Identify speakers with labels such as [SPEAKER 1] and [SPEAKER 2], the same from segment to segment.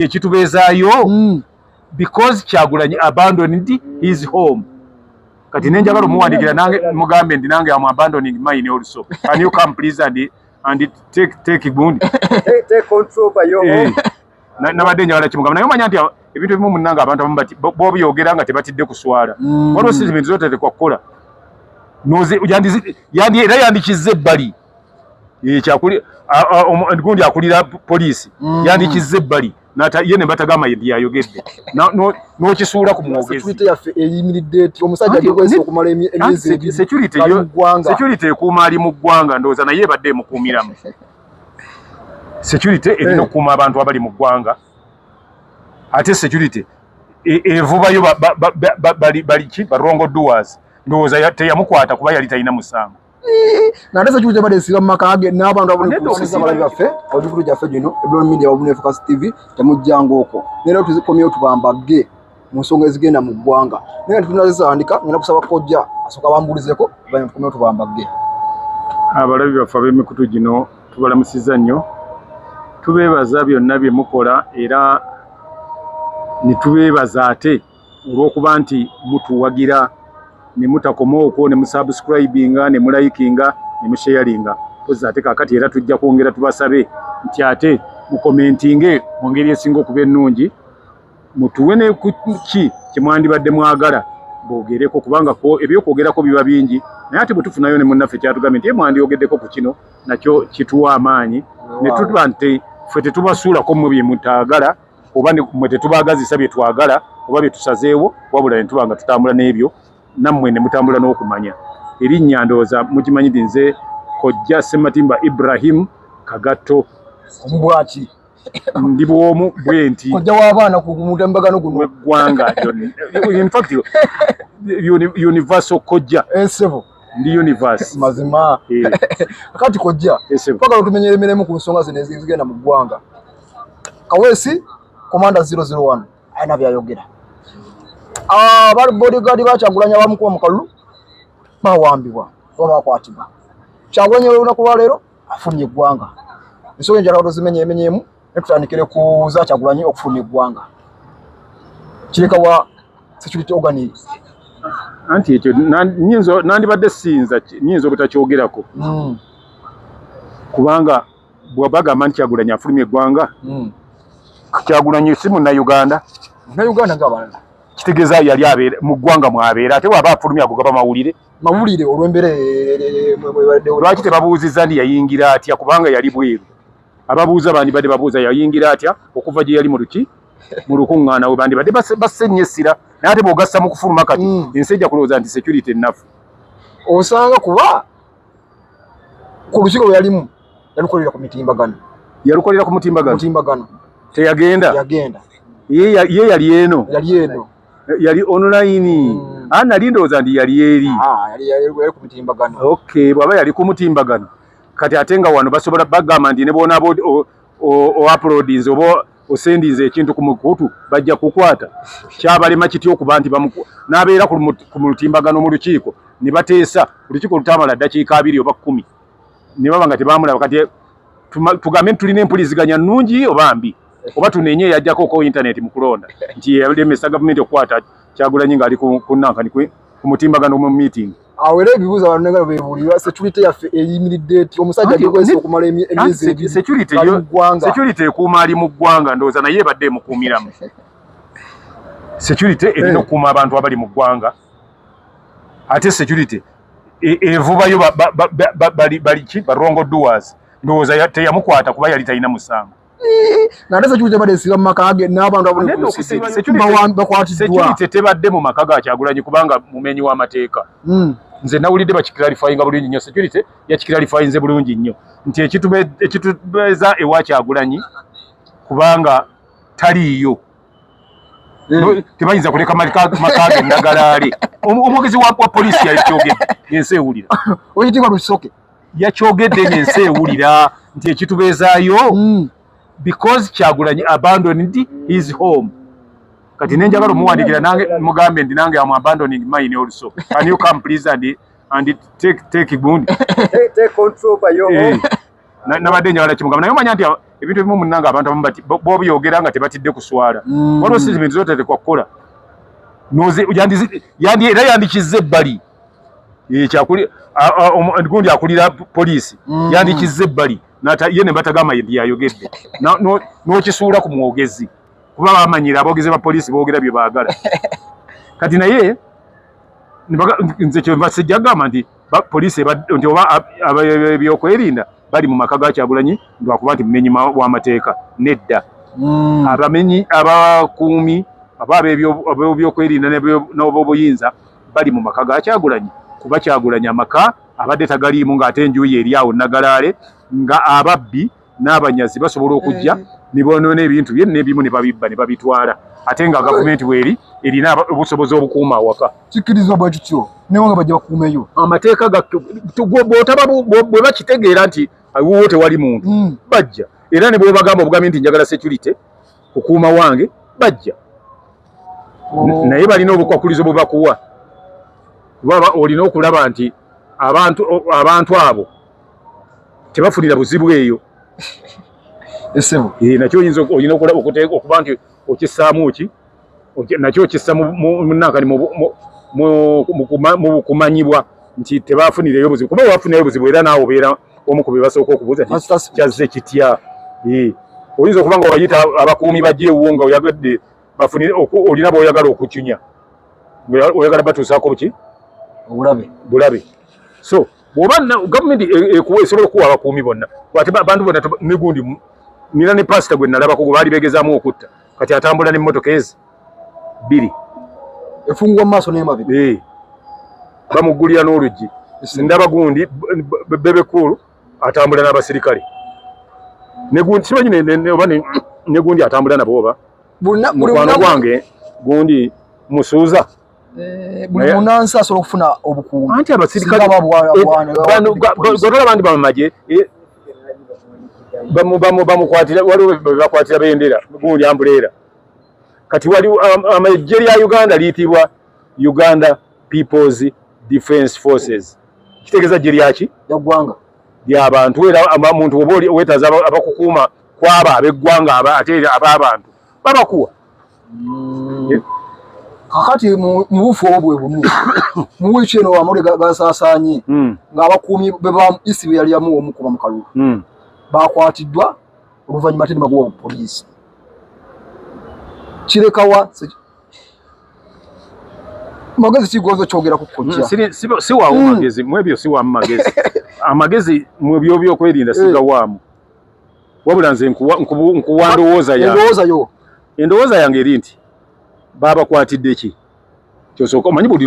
[SPEAKER 1] ekitubeezaayo because Kyagulanyi abandoned his home. Kati nenjagala omuwandiikira nange mugambe ndi nange am abandoning mine also. Can you come please and take gundi?
[SPEAKER 2] Take control by your home.
[SPEAKER 1] Nabadde njagala kimugamba naye omanya nti ebintu ebimu munnanga abantu abamu bati b'obyogera nga tebatidde kuswala. Waliwo si ebintu zote tekwa kukola. Era yandikizza ebbali. Gundi akulira poliisi yandikizza ebbali. Ye ne batagamba yayogedde n'okisuula ku mwogezi.
[SPEAKER 2] Security yaffe eyimiridde eti omusajja agekwesa okumala emyezi ebiri.
[SPEAKER 1] Security ekuuma ali mu ggwanga ndowooza naye ebadde emukuumiramu. Security erina okukuuma abantu abali mu ggwanga. Ate security evubayo baliki barongo doers ndowooza teyamukwata kuba yali talina musango.
[SPEAKER 2] Nate security bade siba makage n'abantu abonesa abalabi baffe obukulu gyaffe gino Ebron Media wabune Focus TV temujjango okwo. Nero tuzikomye otubambage mu nsonga ezigenda mu ggwanga. Naye tunazandika ngena kusaba kojja asoka bambulizeko bane tukomye otubambage.
[SPEAKER 1] Abalabi baffe ab'emikutu gino tubalamusiza nnyo. Tubeebaza byonna bye mukola era nitubeebaza ate olw'okuba nti mutuwagira ne mutakoma okwo ne musubscribinga ne mulayikinga ne musharinga. Poza ate kakati era tujja kwongera tubasabe nti ate mukomentinge mu ngeri esinga okuba ennungi mutuwe ne ki kimwandibadde mwagala boogereko kubanga ko ebyokwogerako biba bingi naye ate bwe tufunayo ne munnaffe kyatugambye nti mwandiogeddeko ku kino nakyo kituwa amaanyi ne tuba nti ffe tetubasuulako mu bye mutaagala oba mwe tetubaagazisa bye twagala oba bye tusazeewo wabula ne tuba nga tutambula n'ebyo nammwe ne mutambula n'okumanya. Erinnya ndowooza mukimanyi nti nze Kojja Ssematimba Ibrahim Kagatto
[SPEAKER 2] omubwaki
[SPEAKER 1] ndi bw'omu bwe nti
[SPEAKER 2] kojja w'abaana ku mutembagano guno
[SPEAKER 1] eggwanga in fact universal kojja
[SPEAKER 2] ensebo
[SPEAKER 1] ndi universe
[SPEAKER 2] mazima kati kojja paka tumenyere emiremu ku nsonga zino ezigenda mu ggwanga. Kaweesi Commander 001 ayina byayogera. Bali bodyguard ba Kyagulanyi abamu kuba mu kalulu bawambibwa oba bakwatibwa. Kyagulanyi olunaku lwa leero afulumye eggwanga. Ensonga enjala tuzimenyeemenyeemu ne tutandikire ku za Kyagulanyi okufulumya eggwanga. Kireka wa security organ
[SPEAKER 1] anti ekyo nandibadde sinza nyinza obutakyogerako kubanga bwabagamba nti Kyagulanyi afulumye eggwanga Kyagulanyi si Munnayuganda
[SPEAKER 2] ng'abalala
[SPEAKER 1] kitegeeza yali abeera mu ggwanga mwabeera ate waba afulumya agugaba mawulire
[SPEAKER 2] olw'embeera
[SPEAKER 1] lwaki tebabuuzizza ndi yayingira atya kubanga yali bweru. Ababuuza bandibadde babuuza yayingira atya okuva gye yali mu lukuŋŋaana we bandibadde basse nnyo essira naye ate bw'ogassa mu kufuluma kati ensi ejja kulowooza nti security ennafu.
[SPEAKER 2] Osanga kuba ku lukiiko lwe yalimu yalukolera ku mitimbagano.
[SPEAKER 1] Yalukolera ku mutimbagano teyagenda ye yali eno yali online nali ndowooza ndi yali eri
[SPEAKER 2] yali ku mitimbagano.
[SPEAKER 1] Okay bw'aba yali ku mutimbagano kati ate nga wano basobola bagamba nti ne boona uploadinze oba osendinze ekintu ku mukutu bajja kukwata. Kyabalema kityo okuba nti n'abeera ku mutimbagano mu lukiiko ne bateesa olukiiko lutamala ddakiika 2 oba 10 ne baba nga tebamulaba. Kati tugambe tulina empuliziganya nnungi oba mbi oba tunenye yajjako ko internet mu kulonda nti yalemesa gavumenti okukwata Kyagulanyi ng'ali ku nankani ku mutimbagano mu meeting.
[SPEAKER 2] Awere ebibuuzo abantu negala beebulirwa security yaffe eyimiridde eti omusajja agekwesa okumala emyezi ebiri.
[SPEAKER 1] Security ekuuma ali mu ggwanga ndowooza naye ebadde emukuumiramu. Security erina okukuuma abantu abali mu ggwanga ate security evubayo baliki barongo doers ndowooza teyamukwata kuba yali talina musango.
[SPEAKER 2] Nate security bade siba makage n'abantu abonesa bakwatiddwa.
[SPEAKER 1] Security tebadde mu maka ga Kyagulanyi kubanga mumenyi w'amateeka. Nze nawulidde bakiklarifyinga bulungi nnyo security yakiklarifyinze bulungi nnyo nti ekitubeeza ewa Kyagulanyi kubanga taliiyo tebayinza kuleka makage nagalaale. Omwogezi wa poliisi yakyogedde ensi ewulira
[SPEAKER 2] oyitibwa Lusoke
[SPEAKER 1] yakyogedde ensi ewulira nti ekitubeezaayo because Kyagulanyi abandoned his home. Kati nenjagala omuwandiikira nange mugambe ndi nange am abandoning mine also. Can you come please and take gundi?
[SPEAKER 2] Take control by your home.
[SPEAKER 1] Nabadde njagala kimugamba naye omanya nti ebintu ebimu munnanga abantu abamu bobyogera nga tebatidde kuswala waliwo statement zotatekwa kukola era yandikizza ebbali gundi akulira poliisi yandikizza ebbali ye ne batagamba yayogedde n'okisuula ku mwogezi kuba bamanyira aboogezi ba poliisi boogera bye baagala kati naye nze kyenva sijja kugamba nti poliisi nti oba ebyokwerinda bali mu maka ga Kyagulanyi lwakuba nti mumenyi w'amateeka nedda abamenyi abakuumi aba ab'ebyokwerinda n'obuyinza bali mu maka ga Kyagulanyi kuba Kyagulanyi amaka abadde tagaliimu ng'ate enjuyi eri awo Nagalaale nga ababbi n'abanyazi basobola okujja ne bonoona ebintu bye n'ebimu ne babibba ne babitwala ate nga gavumenti bweri erina obusobozi obukuuma awaka
[SPEAKER 2] kikirizibwa bwe kityo naye nga bajja bakuumeyo amateeka
[SPEAKER 1] bwe bakitegeera nti wuwo tewali muntu bajja era ne bwebagamba obugambi nti njagala security kukuuma wange bajja naye balina obukwakulizo bwe bakuwa kuba olina okulaba nti abantu abo tebafunira buzibu eyo
[SPEAKER 2] esebo
[SPEAKER 1] nakyo olina okuba nti okissaamu ki nakyo okissa munankani mu kumanyibwa nti tebafunirayo buzibu kuba wafunirayo buzibu era naawe obeera omu ku be basooka okubuuza nti kyazze kitya oyinza okuba nga wayita abakuumi bajja ewuwo nga oyagadde bafunire olina b'oyagala okucunya oyagala batuusaako buki bulabe so bw'oba gavumenti esobola okuwa abakuumi bonna abantu bonna negundi nina ne pasita gwe nalabako gwe baali begezaamu okutta kati atambula n'emmotoka ezi 2
[SPEAKER 2] efungwa mu maaso n'emabega
[SPEAKER 1] bamuggulira n'oluggi ndaba gundi bebekulu atambula n'abasirikale negundi simanyi oba negundi atambula nabo oba mukwano gwange gundi musuuza
[SPEAKER 2] buli munansi asobola okufuna obukuumi
[SPEAKER 1] anti abasirikale gwatolaba ndi bamamaje bamukwatira waliwo bakwatira bendera gundi ambuleera kati waliwo amajje lya Uganda liyitibwa Uganda People's Defence Forces kitegeeza jje lyaki
[SPEAKER 2] yaggwanga
[SPEAKER 1] ly'abantu era muntu oba weetaaza abakukuuma kwaba ab'eggwanga ate ab'abantu babakuwa
[SPEAKER 2] kakati mu bufu obwo bwe bumu mu wiiki eno amawulire gasaasaanye ng'abakuumi isi bwe yali yamu omukuba mu kalulu bakwatiddwa oluvannyuma ate ne bagoba mu poliisi kirekawa magezi kigozo kyogera ku kojja
[SPEAKER 1] si waamu magezi mu ebyo si waamu magezi amagezi mu byo byokwerinda sigawaamu wabula nze nkuwa endowooza yange eri nti babakwatidde ki kyosooka omanyi buli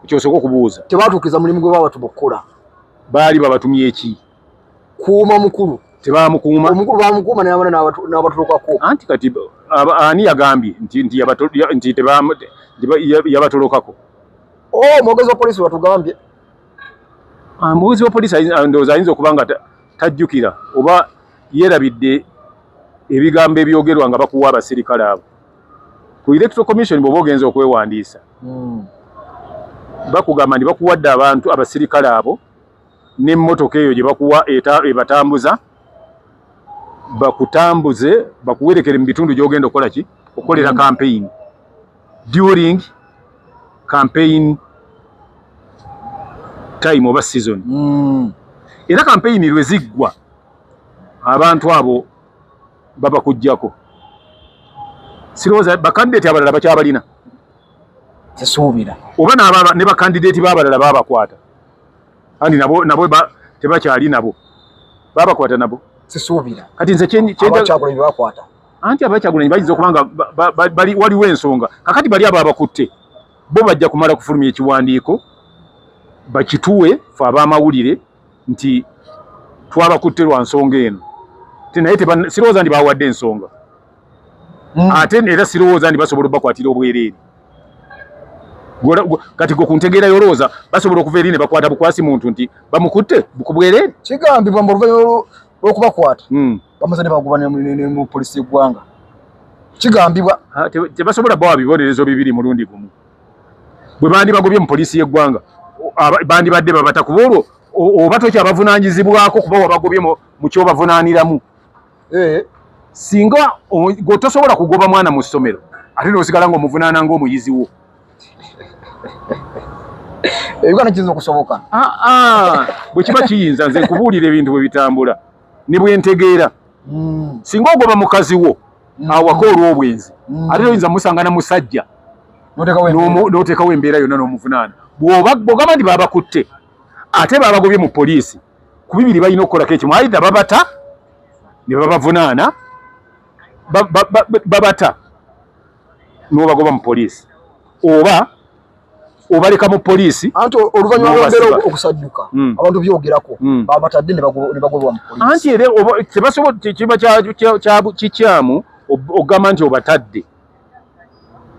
[SPEAKER 1] kyosooka okubuuza
[SPEAKER 2] tebatuukiriza mulimu gwe baba tubakola
[SPEAKER 1] baali babatumye eki
[SPEAKER 2] kuuma mukulu
[SPEAKER 1] tebamukuuma
[SPEAKER 2] omukulu bamukuuma n'abatolokako
[SPEAKER 1] anti kati ani yagambye nti yabatolokako
[SPEAKER 2] omwogezi wa poliisi watugambye
[SPEAKER 1] omuwezi wa poliisi ndowooza ayinza okuba nga tajjukira oba yeerabidde ebigambo ebyogerwa nga bakuwa abasirikale abo ku electoral commission bw'oba ogenza okwewandiisa bakugamba nti bakuwadde abantu abasirikale abo n'emmotoka eyo gye bakuwa ebatambuza bakutambuze bakuwerekere mu bitundu gy'ogenda okukola ki okukolera campaign during campaign time oba season era campaign lwe ziggwa abantu abo babakujjako sirowooza bakandidate abalala bakyabalina
[SPEAKER 2] tesuubira
[SPEAKER 1] oba ne bakandidate b'abalala babakwata andi nabo tebakyali nabo babakwata nabo
[SPEAKER 2] sisuubira
[SPEAKER 1] kati nze
[SPEAKER 2] Kyagulanyi bakwata
[SPEAKER 1] anti Kyagulanyi bayinza okuba nga waliwo ensonga kakati bali abo abakutte bo bajja kumala kufulumya ekiwandiiko bakituwe fe ab'amawulire nti twabakutte lwa nsonga eno naye sirowooza ndi bawadde ensonga ate era sirowooza ndi basobola obakwatira obwereere kati gwe kuntegeera yolowooza basobola okuva eri ne bakwata bukwasi muntu nti bamukutte bukubwereere
[SPEAKER 2] kigambibwa mu oluvannyuma lw'okubakwata bamaze ne bagoba ne mu poliisi y'eggwanga kigambibwa
[SPEAKER 1] tebasobola bawa bibonerezo bibiri mulundi gumu bwe bandi bagobye mu poliisi y'eggwanga bandi badde babata kuba olwo oba tokyabavunaanyizibwako kuba wabagobye mu kyobavunaaniramu singa gotosobola kugoba mwana mu ssomero ate n'osigala ng'omuvunaana ng'omuyizi wo
[SPEAKER 2] ebigana kiyinza okusoboka
[SPEAKER 1] bwe kiba kiyinza nze nkubuulira ebintu bwe bitambula ne bwe ntegeera singa ogoba mukazi wo awaka olw'obwenzi ate oyinza musanga na musajja n'oteekawo embeera yonna n'omuvunaana bw'ogamba nti baabakutte ate baabagobye mu poliisi ku bibiri balina okukolako ekimu aidha babata ne babavunaana babata n'obagoba mu poliisi oba obaleka mu poliisi
[SPEAKER 2] anti oluvannyuma lw'embeera okusajjuka abantu byogerako babatadde ne bagobwa mu poliisi
[SPEAKER 1] anti era tebasobola kiba kikyamu ogamba nti obatadde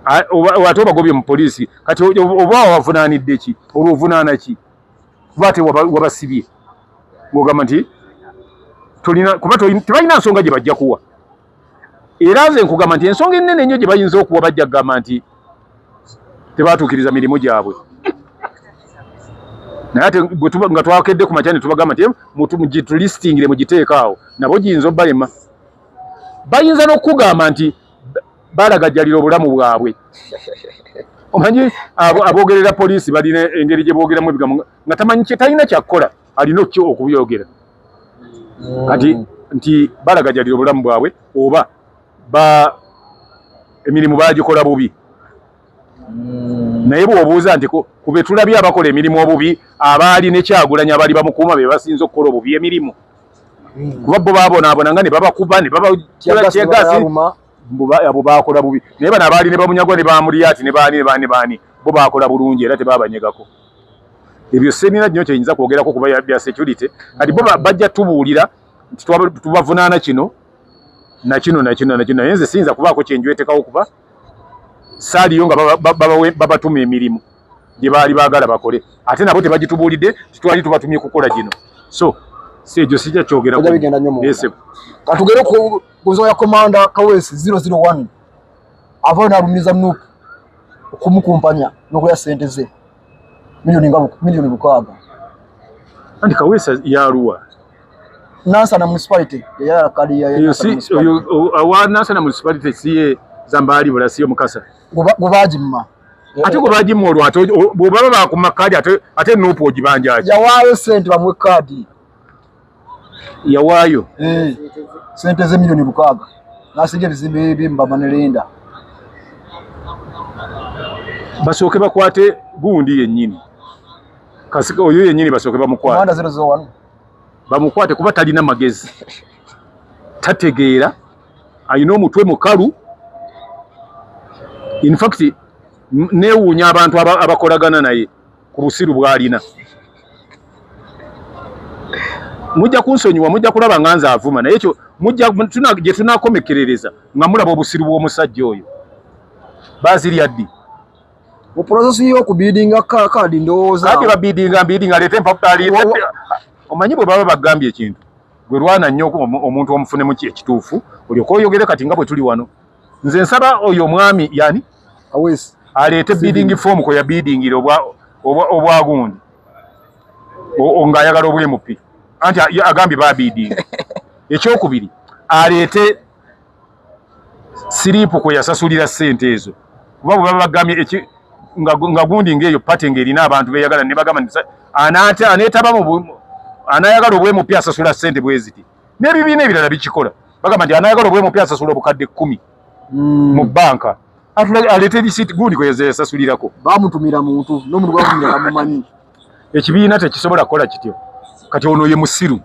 [SPEAKER 1] ate obagobye mu poliisi kati oba wabavunaanidde ki olwovunaana ki kuba ate wabasibye ng'ogamba nti kuba tebalina nsonga gye bajja kuwa era nze nkugamba nti ensonga ennene ennyo gye bayinza okuwa bajja kugamba nti tebatuukiriza mirimu gyabwe naye ate nga twakedde ku makya ne tubagamba nti mugitulistingire mugiteekaawo nabo giyinza obbalema bayinza n'okukugamba nti balagajjalira obulamu bwabwe omanyi aboogerera poliisi balina engeri gye boogeramu ebigambo nga tamanyi talina kyakukola alina okubyogera kati nti balagajjalira obulamu bwabwe oba emirimu bagikola bubi naye bw'obuuza nti ku be tulabye abakola emirimu obubi abaali ne Kyagulanyi abaali bamukuuma be basinze okukola obubi emirimu kuba bo baabonaabona nga ne babakuba ne babakyegasi abo baakola bubi naye bano abaali ne bamunyagwa ne bamuliyati ne baani bo baakola bulungi era tebaabanyegako ebyo senina nnyo kyeyinza kwogerako kuba bya security kati bo bajja tubuulira nti tubavunaana kino nakino naye nze siyinza kubaako kyenjwetekawo kuba saaliyo nga babatuma emirimu gye baali baagala bakole ate nabo tebagitubuulidde titwali tubatumye kukola gino so si ekyo sijja kyogerako
[SPEAKER 2] katugere ku nsonga ya komanda Kaweesi 001 avaayo n'alumiza Nuupu okumukumpanya n'okulya ssente ze milioni 600
[SPEAKER 1] anti Kaweesi yaluwa
[SPEAKER 2] Nansana municipality
[SPEAKER 1] awa Nansana municipality siye Zambaali bula siyo Mukasa
[SPEAKER 2] gubagimma
[SPEAKER 1] ate gubagimma olwo ate bw'obaba bakuma kaadi ate Nuupu ogibanjaaki
[SPEAKER 2] yawaayo ssente bamuwe kaadi
[SPEAKER 1] yawaayo
[SPEAKER 2] ssente ze milioni 600 n'asinga ebizimbe eby'embama ne Linda
[SPEAKER 1] basooke bakwate gundi yennyini kasika oyo yennyini basooke bamukwate
[SPEAKER 2] 001
[SPEAKER 1] bamukwate kuba talina magezi tategeera alina omutwe mukalu in fact neewuunya abantu abakolagana naye ku busiru bw'alina mujja kunsonyiwa mujja kulaba nga nze avuma naye ekyo gye tunaakomekerereza nga mulaba obusiru bw'omusajja oyo baazirya ddi
[SPEAKER 2] mu prosesi y'okubidinga kaadi ndowooza
[SPEAKER 1] kaadi babidinga aleete empapali omanyi bwe baba bagambye ekintu gwe lwana nnyo omuntu omufunemu ekituufu olyoka oyogere kati nga bwe tuli wano nze nsaba oyo omwami yani
[SPEAKER 2] Kaweesi
[SPEAKER 1] aleete bidding form kwe yabidingira obwagundi ng'ayagala obwemupi anti agambye babidinga ekyokubiri aleete siriipu kwe yasasulira ssente ezo kuba bwe baba bagambye nga gundi ng'eyo pate ng'erina abantu beyagala ne bagamba aneetaba anayagala obwemupi asasula ssente bwe ziti n'ebibiina ebirala bikikola bagamba nti anayagala obwemupi asasula obukadde 10 mu banka aleete risiti gundi kwe yasasulirako
[SPEAKER 2] bamutumira muntu n'omuntu gwamutumira kamumanyi
[SPEAKER 1] ekibiina tekisobola kukola kityo kati ono ye musiru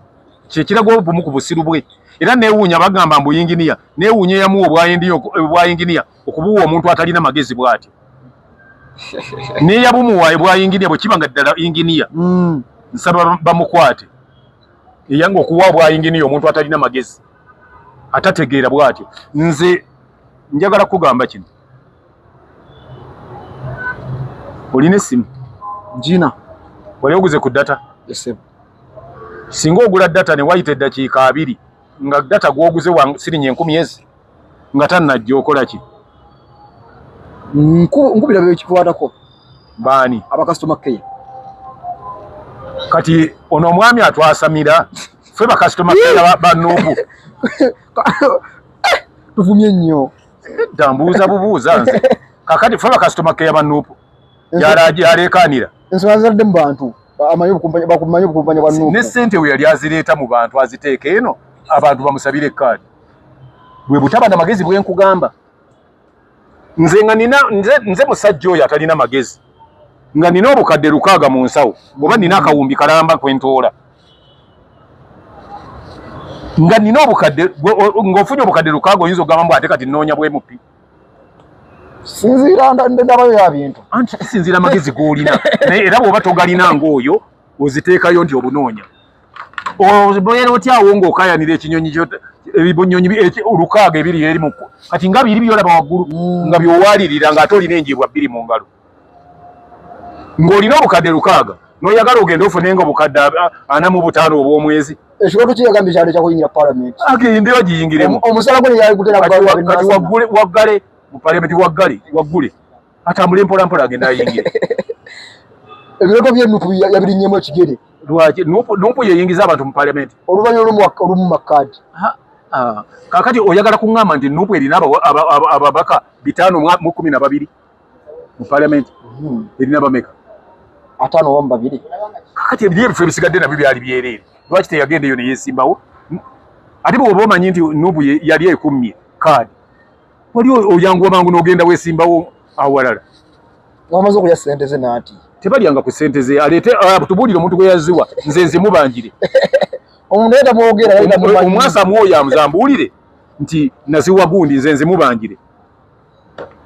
[SPEAKER 1] kyekiraga obumu ku busiru bwe era neewuunya bagamba mbu yinginiya neewuunya eyamuwa obwa yinginiya okubuwa omuntu atalina magezi bw'atyo neyabumuwa bwa yinginiya bwe kiba nga ddala yinginiya nsaba bamukwate eyanga okuwa bwa yinginiya omuntu atalina magezi atategeera bw'atyo nze njagala kugamba kino olina essimu
[SPEAKER 2] njina
[SPEAKER 1] wali oguze ku data singa ogula data ne wayita eddakiika 2 nga data gwoguze wa siringi 10,000 nga tannajja okola ki
[SPEAKER 2] nkubira bye kikwatako
[SPEAKER 1] baani
[SPEAKER 2] aba customer care
[SPEAKER 1] kati ono omwami atwasamira ffe bakasitoma keya banuupu
[SPEAKER 2] tuvumye nnyo
[SPEAKER 1] tambuuza bubuuza nze kakati ffe bakasitoma keya banuupu yaleekaanira
[SPEAKER 2] ensonga zitadde mu bantu bakumanyi obukumpanya bwa nuupu
[SPEAKER 1] ne ssente we yali azireeta mu bantu aziteeka eno abantu bamusabire ekkaadi bwe butaba na magezi bwenkugamba nze nga nze musajja oyo atalina magezi nga nina obukadde 600 mu nsawo oba nina akawumbi kalamba kwentoola nga nina obukadde ng'ofunye obukadde 600 oyinza okugamba mbu ate kati nnoonya bwemupi
[SPEAKER 2] sinziira ndabayo ya bintu
[SPEAKER 1] anti kisinziira amagezi g'olina naye era bw'oba togalina ng'oyo oziteekayo nti obunoonya obeera otyawo ng'okayanira ekinyonyi ebinyonyi 600 ebiri erimu kati nga biri byolaba waggulu nga byowaalirira ng'ate olina enjibwa 2 mu ngalo ng'olina obukadde 600 n'oyagala ogenda ofunenga obukadde 45 obw'omwezi
[SPEAKER 2] ekikoto kiyagambye kyali kyakuyingira palamenti
[SPEAKER 1] agende ogiyingiremu
[SPEAKER 2] omusala gwe yali gutera
[SPEAKER 1] kati waggale mu palamenti waggule atambule mpolampola agenda ayingire
[SPEAKER 2] ebiroto by'ennupu yabirinnyemu ekigere
[SPEAKER 1] lwaki nupu yeyingiza abantu mu palamenti
[SPEAKER 2] oluvannyuma olumu makkaadi
[SPEAKER 1] kakati oyagala kuŋŋamba nti nupu erina ababaka 512 mu palamenti erina bameka
[SPEAKER 2] 5 oba 2
[SPEAKER 1] kakati ebifo ebisigadde nabyo byali byereere lwaki teyagenda eyo neyesimbawo ate bw'oba omanyi nti nupu yali ekummye kaadi wali oyanguwa mangu n'ogenda weesimbawo awalala
[SPEAKER 2] wamaze okulya ssente ze naati
[SPEAKER 1] tebalyanga ku ssente ze aleete tubuulire omuntu gwe yaziwa nze nzimubangire
[SPEAKER 2] omuntu yeta mwogera
[SPEAKER 1] omwasa mwoyo amuzambuulire nti naziwa gundi nze nzimubangire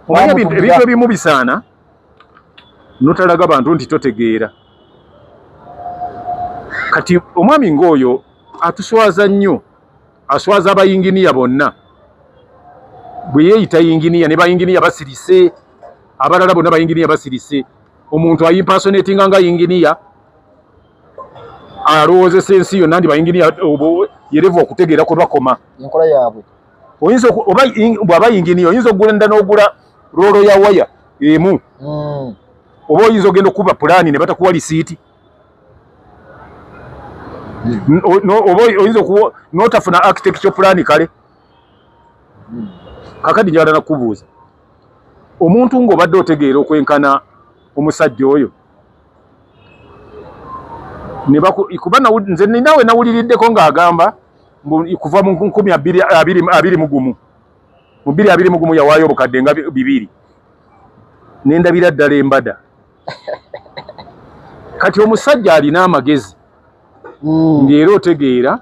[SPEAKER 1] omanya ebintu ebimu bisaana notalaga bantu nti totegeera kati omwami ng'oyo atuswaza nnyo aswaza abayinginiya bonna bwe yeeyita yinginiya ne bayinginiya basirise abalala bonna bayinginiya basirise omuntu ayimpersonatinga nga yinginiya alowoozesa ensi yonna ndi bayinginiya yerevu okutegeera kwe bakoma
[SPEAKER 2] enkola yaabwe
[SPEAKER 1] bw'aba yinginiya oyinza okugenda n'ogula roolo ya waya emu oba oyinza ogenda okukuba pulaani ne batakuwa lisiiti oba oyinza n'otafuna architecture pulaani kale kakati njagala nakubuuza omuntu ng'obadde otegeera okwenkana omusajja oyo kuba nze ninawe nawuliriddeko ng'agamba kuva mu 2021 mu 2021 yawaayo obukadde nga 2 nendabira ddala embada kati omusajja alina amagezi ng'era otegeera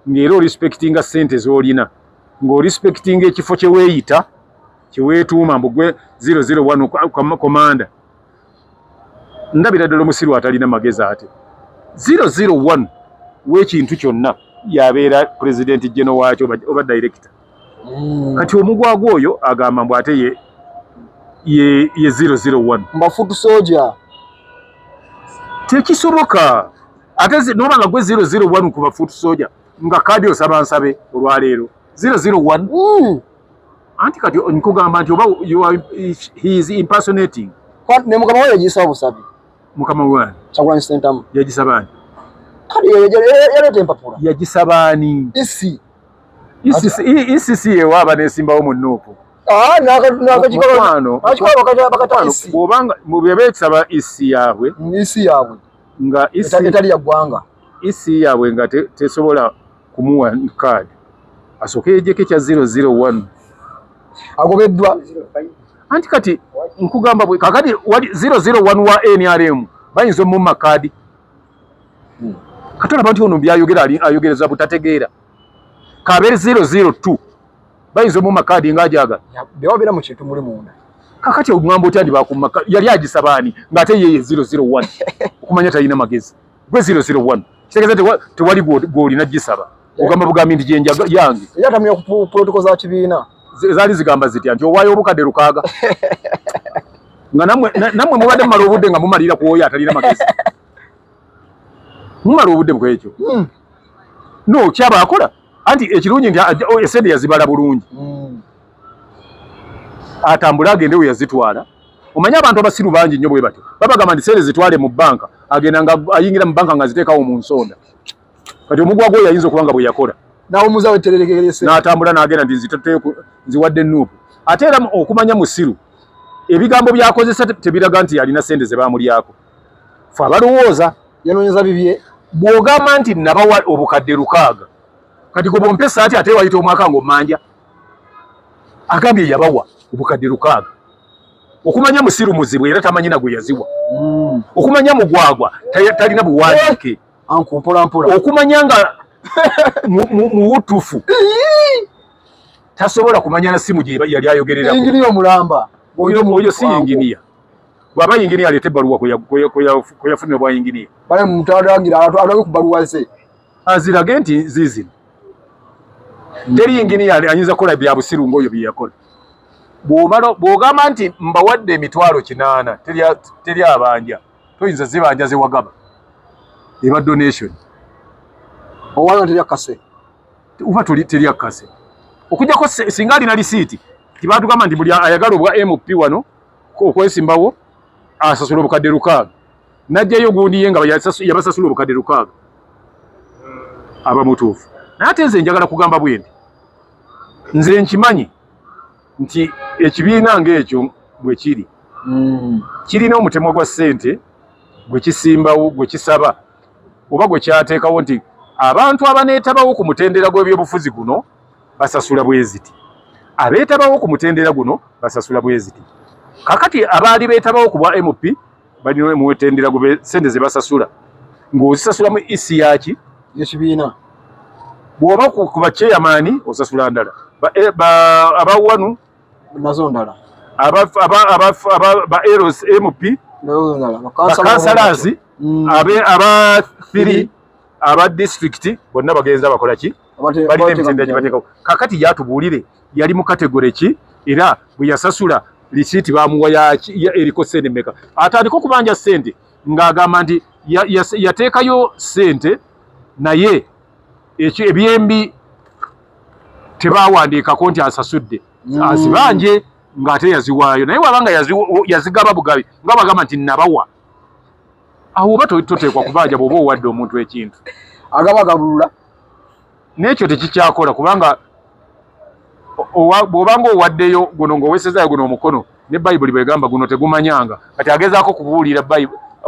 [SPEAKER 1] ng'era orispectinga ssente z'olina ng'orispectinga ekifo kye weeyita kye weetuuma mbu gwe 001 komanda ndabira ddala omusiru atalina magezi ate 001 w'ekintu kyonna yabeera pulezidenti jeno waakyo oba director kati omugwagwa oyo agamba mbu ate ye 001
[SPEAKER 2] mbafutu soja
[SPEAKER 1] tekisoboka ate noba nga gwe 001 ku bafutu soja nga kaadi osaba nsabe olwaleero 001 anti kati nkugamba nti oba he is impersonating
[SPEAKER 2] ne mukama we yagisaba busabi
[SPEAKER 1] mukama wange
[SPEAKER 2] Kyagulanyi Ssentamu
[SPEAKER 1] yagisaba ani
[SPEAKER 2] kali yaleeta empapula
[SPEAKER 1] yagisaba ani isi yewaaba nesimbawo mu nuupu bw'obanga bweba ekisaba isi yaabwe nga
[SPEAKER 2] etali ya ggwanga
[SPEAKER 1] isi yaabwe nga tesobola kumuwa kaadi asooka yejjeko ekya 001
[SPEAKER 2] agobeddwa
[SPEAKER 1] anti kati nkugamba bwe kakati wali 001 wa NRM bayinza omumma kaadi kati olaba nti ono byayogera ayogereza butategeera kabeere 002 bayinza omumma kaadi ng'ajaga
[SPEAKER 2] byewabeera mu kintu muli munda
[SPEAKER 1] kakati omwamba otya ndi bakumma yali agisaba ani ng'ate yeye 001 okumanya talina magezi gwe 001 kitegeeza tewali gw'olina gisaba ogamba bugambi nti gyenjaga yange
[SPEAKER 2] era atamenya ku protoko za kibiina
[SPEAKER 1] zaali zigamba zitya nti owaayo obukadde 600 nga nammwe mubadde mumala obudde nga mumalira ku oyo atalina magezi mumala obudde bwekyo no kyaba akola anti ekirungi nti esente yazibala bulungi atambule agende we yazitwala omanya abantu abasiru bangi nnyo bwe batyo babagamba nti sente zitwale mu banka agenda nga ayingira mu banka nga ziteekawo mu nsonda kati omugwa gwe yayinza okuba nga bwe yakola
[SPEAKER 2] nawo muzawe terereke
[SPEAKER 1] n'atambula n'agenda nti nziwadde nuupu ate era okumanya musiru ebigambo byakozesa tebiraga nti yalina sente ze baamulyako fe abalowooza
[SPEAKER 2] yanoonyeza bibye
[SPEAKER 1] bw'ogamba nti nabawa obukadde 600 kati gwe bompe saati ate wayita omwaka ng'ommanja agambye yabawa obukadde 600 okumanya musiru muzibu era tamanyi na gwe yaziwa okumanya mugwagwa talina buwandiike
[SPEAKER 2] mpolampola
[SPEAKER 1] okumanya nga muwutufu tasobola kumanya na simu gye yali ayogerera
[SPEAKER 2] inginiya omulamba
[SPEAKER 1] oyo si inginiya bwaba inginiya aleeta ebbaluwa kwe yafunira bwa inginiya
[SPEAKER 2] bale mutalangira alage ku baluwa ze
[SPEAKER 1] azirage nti zizino teri inginiya ayinza kukola bya busiru ng'oyo bye yakola bw'ogamba nti mbawadde 800 teri abanja toyinza zibanja zewagaba eba donation
[SPEAKER 2] owana teri akase
[SPEAKER 1] uba teri akase okujjako singa alina lisiiti tibatugamba nti buli ayagala obwa MP wano okwesimbawo asasula obukadde 600 najjayo gundi ye nga yabasasula obukadde 600 aba mutuufu naye ate nze njagala kugamba bwendi nze nkimanyi nti ekibiina ng'ekyo bwe kiri kirina omutemo gwa ssente gwe kisimbawo gwe kisaba oba gwe kyateekawo nti abantu abaneetabawo ku mutendera gw'ebyobufuzi guno basasula bweziti abeetabawo ku mutendera guno basasula bweziti kakati abaali beetabawo ku bwa MP balina mu mutendera gwe ssente ze basasula ng'ozisasula mu isi yaki
[SPEAKER 2] yekibiina
[SPEAKER 1] bw'oba ku bachairman osasula ndala abawanu
[SPEAKER 2] nazo ndala
[SPEAKER 1] ba eros MP bakansalazi aba 3 aba district bonna bagenza bakola ki balina emitendera gye bateekawo kakati yatubuulire yali mu kategore ki era bwe yasasula lisiiti bamuwa eriko ssente mmeka atandika okubanja ssente ng'agamba nti yateekayo ssente naye ebyembi tebawandiikako nti asasudde azibanje ng'ate yaziwaayo naye wabanga yazigaba bugabi nga bagamba nti nabawa awo oba toteekwa kubanja bw'oba owadde omuntu ekintu
[SPEAKER 2] agabagabulula
[SPEAKER 1] n'ekyo tekikyakola kubanga bw'obanga owaddeyo guno ng'owesezaayo guno omukono ne bayibuli bwegamba guno tegumanyanga kati agezaako kubuulira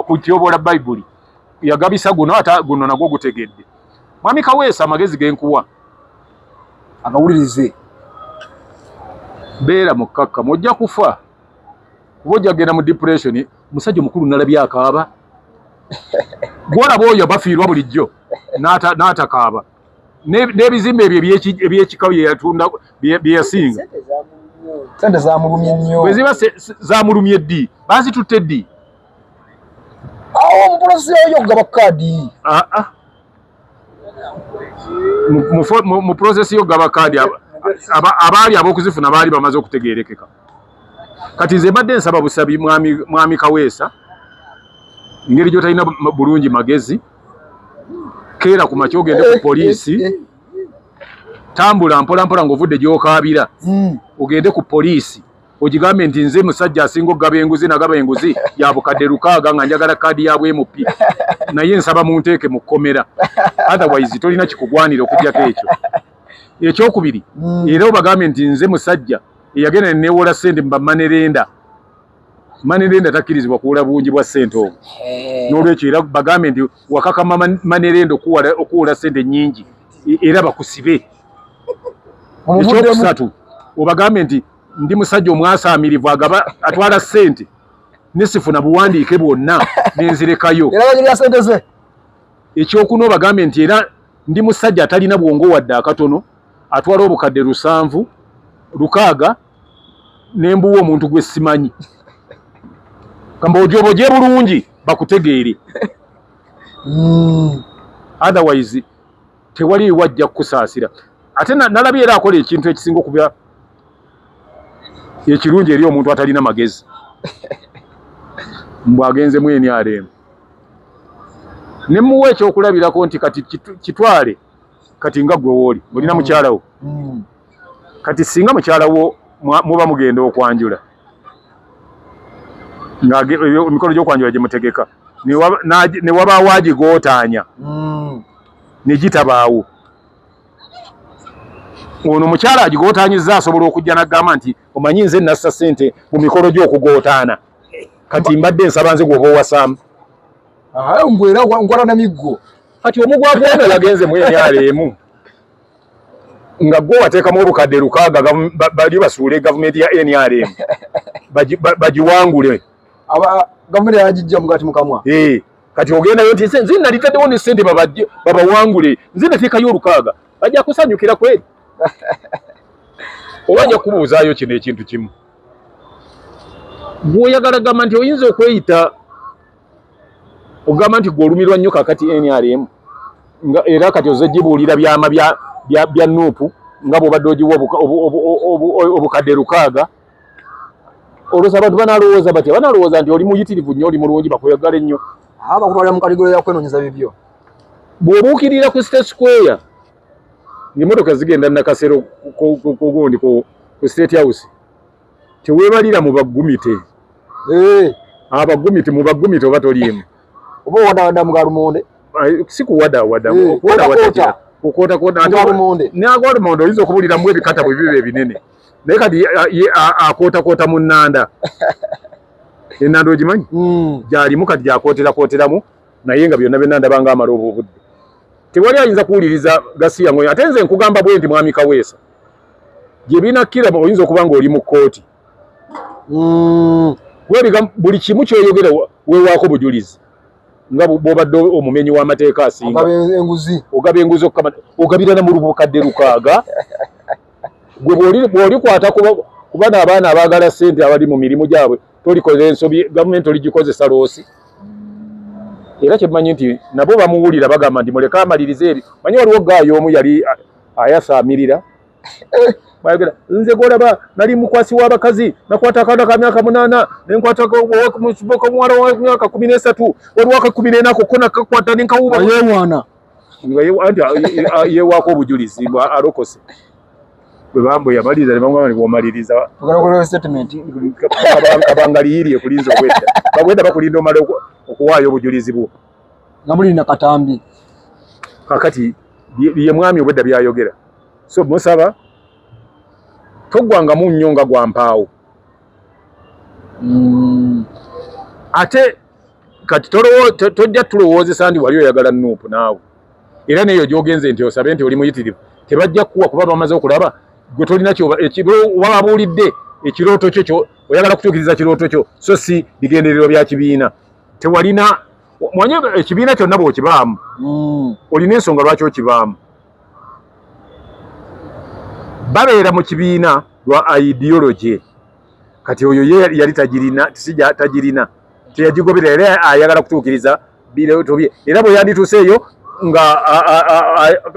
[SPEAKER 1] kutyoboola bayibuli yagabisa guno ate guno nagwo gutegedde mwami Kaweesa amagezi genkuwa
[SPEAKER 2] agawulirize
[SPEAKER 1] beera mukkakkamu ojja kufa kuba ojja kgenda mu depression musajja omukulu nalabye akaaba gwolaba oyo bafiirwa bulijjo n'atakaaba n'ebizimbe ebyo ebyekikawo yeyatunda byeyasinga
[SPEAKER 2] sente zamulumye nnyo
[SPEAKER 1] bwe ziba zamulumye ddi bazitutte ddi
[SPEAKER 2] awo omupolisi oyo okugaba kaadi
[SPEAKER 1] mu process y'okugaba kaadi abaali ab'okuzifuna baali bamaze okutegeerekeka kati nze mbadde nsaba busabi mwami Kaweesa engeri gy'otalina bulungi magezi keera ku makya ogende ku poliisi tambula mpolampola ng'ovudde gy'okaabira ogende ku poliisi ogigambe nti nze musajja asinga okugaba enguzi nagaba enguzi ya bukadde 600 nga njagala kaadi ya bwMP naye nsaba munteeke mu kkomera otherwise tolina kikugwanira okugyako ekyo ekyokubiri era obagambe nti nze musajja eyagenda neneewola ssente mba manerenda takkirizibwa kuwola bungi bwa ssente obwo n'olwekyo era bagambe nti wakakama manerenda okuwola ssente nnyingi era bakusibe ekyokusatu obagambe nti ndi musajja omwasaamirivu agaba atwala ssente nesifuna buwandiike bwonna nenzirekayo ekyokuna obagambe nti era ndi musajja atalina bwongo wadde akatono atwala obukadde 700 600 nembuwa omuntu gwe simanyi kamba ojoboje bulungi bakutegeere otherwise tewali wajja kusaasira ate nalabye era akola ekintu ekisinga okuba ekirungi eri omuntu atalina magezi mbwagenze mu NRM nemuwa ekyokulabirako nti kati kitwale kati nga gwe wooli olina mukyalawo kati singa mukyalawo muba mugenda okwanjula emikolo gy'okwanjula gye mutegeka ne wabaawo agigootanya ne gitabaawo. Ono mukyala agigootanyizza asobola okujja n'agamba nti omanyi nze nassa ssente mu mikolo gy'okugootaana kati mbadde nsaba nze gwoba owasaamu.
[SPEAKER 2] Mbwera nkwata na miggo
[SPEAKER 1] kati omugwagwanga yagenze mu NRM nga gwe wateekamu obukadde 6 bali basuule gavumenti ya NRM bagiwangule.
[SPEAKER 2] Gavumenti yagijja mugati mukamwa.
[SPEAKER 1] Kati ogendayo nti nze nalitaddewo ne ssente babawangule nze nateekayo 6 bajja kusanyukira kweri. Obajja kubuuzaayo kino ekintu kimu bw'oyagala gamba nti oyinza okweyita ogamba nti gw'olumirwa nnyo kakati NRM era kati oze gibuulira byama bya Nuupu nga bw'obadde ogiwa obukadde 6 olwosa abantu banalowooza batya? Banalowooza nti oli muyitirivu nnyo oli mulungi bakweyagala ennyo.
[SPEAKER 2] Bakutwalira mu kategori ya kwenoonyeza bibyo.
[SPEAKER 1] Bw'obuukirira ku State Square ng'emmotoka zigenda Nakasero kugundi ku State House teweebalira mu baggumite. Abaggumite mu baggumite oba toliimu
[SPEAKER 2] oba wadawada mugalumonde
[SPEAKER 1] si kuwadawada n'agwalumonde oyinza okubuuliramu ebikata bwe biba ebinene naye kati akootakoota mu nnanda. Ennanda ogimanyi gyalimu kati gyakooterakoteramu naye nga byonna byonna ndaba ng'amala obudde. Tewali ayinza kuwuliriza Gasiya Ngoye ate nze nkugamba bwe nti mwami Kaweesa gye binakkira oyinza okuba ng'oli mu kkooti buli kimu kyoyogera weewaako bujulizi nga bw'obadde omumenyi w'amateeka asinga ogaba enguzi ogabira na mu bukadde 6 gwe bw'olikwata ku bano abaana abaagala ssente abali mu mirimu gyabwe tolikoze ensobi gavumenti oligikozesa loosi. Era kyemmanyi nti nabo bamuwulira bagamba nti muleke amalirize ebyo. Manyi waliwo gaayo omu yali ayasaamirira bayogera nze golaba nali mukwasi w'abakazi nakwata akaana ka myaka 8 nenkwata omuwala wa myaka 13 waliwo aka 14 ako ko nakakwata nenkawuba
[SPEAKER 2] yeewaana
[SPEAKER 1] yeewaako obujulizi alokose bwe bambo yamaliriza ne bamugamba nti bw'omaliriza kabangaliyiriye kulinza obwedda bakulinda omala okuwaayo obujulizi bwo
[SPEAKER 2] nga muli na katambi.
[SPEAKER 1] Kakati ye mwami obwedda byayogera so musaba toggwangamu nnyo nga gwa mpaawo. Ate kati tojja tulowoozesa ndi wali oyagala Nuupu naawe era neyo gy'ogenze nti osabe nti oli muyitirivu tebajja kuwa kuba bamaze okulaba gwe tolina wababuulidde ekirooto kyo oyagala kutuukiriza kirooto kyo so si bigendererwa bya kibiina. Tewalina mwanyi ekibiina kyonna bw'okibaamu olina ensonga lwaki okibaamu. Babeera mu kibiina lwa ideology kati oyo yali tagirina teyagigobera era ayagala kutuukiriza birooto bye era bwe yandituuseeyo nga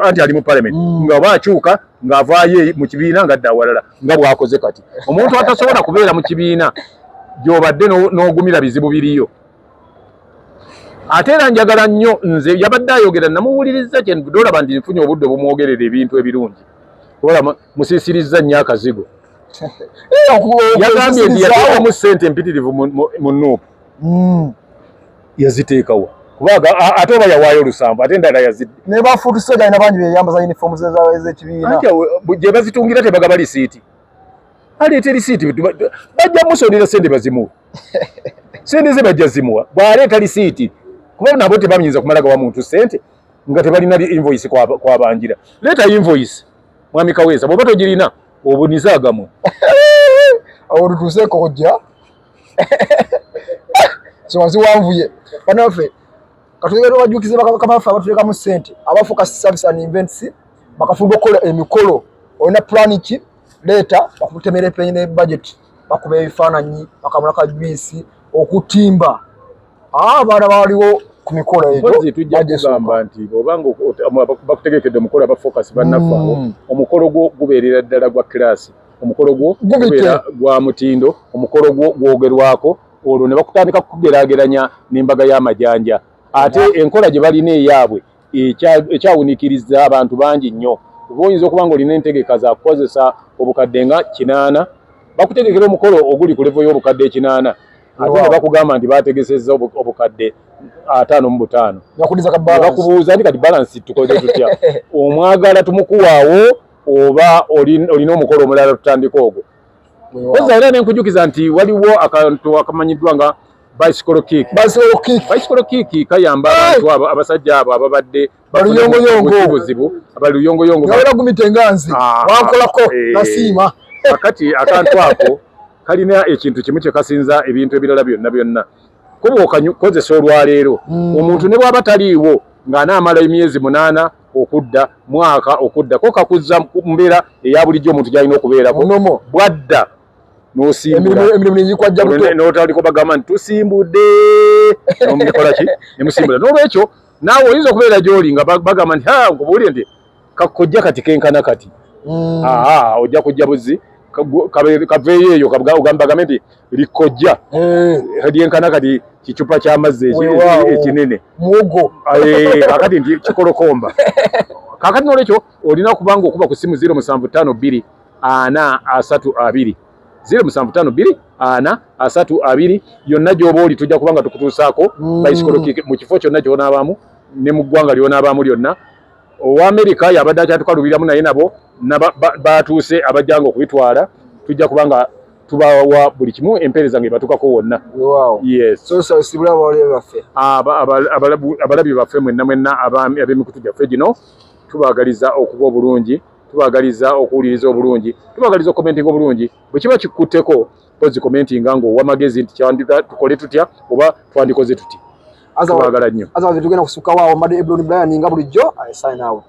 [SPEAKER 1] anti ali mu parliament nga baakyuka ng'avaayo mu kibiina ng'adda awalala nga bw'akoze kati. Omuntu atasobola kubeera mu kibiina gy'obadde n'ogumira bizibu biriyo. Ate era njagala nnyo nze yabadde ayogera namuwuliriza kyenvudde olaba nti nfunye obudde obumwogerera ebintu ebirungi olaba musiisirizza nnyo akazigo. Yagambye nti yateekamu ssente mpitirivu mu Nuupu yaziteekawa kubaga ate oba yawaayo 7 ate endala yazidde
[SPEAKER 2] ne bafuutu soja ina bangi beyambaza uniform z'ekibiina
[SPEAKER 1] ate gye bazitungira tebagaba lisiiti aleeta lisiiti bajja musonera ssente bazimuwe ssente ze bajja zimuwa bw'aleeta lisiiti kuba nabo tebamuyinza kumalaga wa muntu ssente nga tebalina invoice kwabanjira. Leeta invoice mwami Kaweesa bw'oba togirina obunizaagamu
[SPEAKER 2] awo tutuuseeko ojja so waziwanvuye banaffe katugenda bajukize bakamafa abatulekamu ssente abafocus service and events bakafumba okukola emikolo olina plan ki leeta bakutemera penye ne budget bakuba ebifaananyi bakamulaka juice okutimba abaana baliwo ku mikolo
[SPEAKER 1] egyo tujja kugamba nti obanga bakutegekedde omukolo abafocus bannaffe omukolo gwo gubeerera ddala gwa class omukolo gwo gubeera gwa mutindo omukolo gwo gwogerwako olwo ne bakutandika kugeraageranya n'embaga y'amajanja ate enkola gye balina eyaabwe ekyawunikiriza abantu bangi nnyo kuba oyinza okuba ng'olina entegeka za kukozesa obukadde nga 8 bakutegekera omukolo oguli ku levo y'obukadde 8 ate bakugamba nti bategesezza obukadde 5
[SPEAKER 2] yakudiza ka balance
[SPEAKER 1] bakubuuza nti kati balance tukoze tutya omwagala tumukuwaawo oba olina omukolo omulala tutandika ogwo koza era nenkujukiza nti waliwo akantu akamanyiddwa nga bicycle kick kayamba abantu abasajja abo ababadde
[SPEAKER 2] baluyongoyongo ngabera gumitenganzi wankolako nasiima
[SPEAKER 1] akati akantu ako kalina ekintu kimu kye kasinza ebintu ebirala byonna kuba okakozesa olwaleero omuntu ne bwaba taliiwo ng'anaamala emyezi 8 okudda mwaka okudda ko kakuzza mbeera eya bulijjo omuntu gyalina okubeerako bwadda n'otaliko bagamba nti tusimbudde nomukola ki nemusimbula n'olwekyo naawe oyinza okubeera gy'oli nga bagamba nti nkubuulire nti kakojja kati kenkana kati ojja kujja buzi kaveeyo eyo bagambe nti likojja lyenkana kati kicupa ky'amazzi ekinene
[SPEAKER 2] muwogo
[SPEAKER 1] kakati nti kikolokomba kakati n'olwekyo olina okubanga okuba ku simu 0752 432 0752 yonna gy'oba oli tujja kubanga tukutuusaako bicycle kick mu kifo kyonna ky'onaabamu ne mu ggwanga ly'onaabamu lyonna Owamerika yabadde akyatukalubiramu naye nabo batuuse abajjanga okubitwala tujja kubanga tubawa buli kimu empeereza ng'ebatukako wonna. Yes.
[SPEAKER 2] So sibula
[SPEAKER 1] abalabi baffe mwenna ab'emikutu gyaffe gino tubaagaliza okuba obulungi, tubaagaliza okuwuliriza obulungi, tubaagaliza okukomentinga obulungi. Bwe kiba kikutteko pozi komentinga ng'owa magezi nti tukole tutya oba twandikoze tuti. Tubagala nnyo.
[SPEAKER 2] Tugenda kusukka waawo mbadde Ebron Brian nga bulijjo I sign out.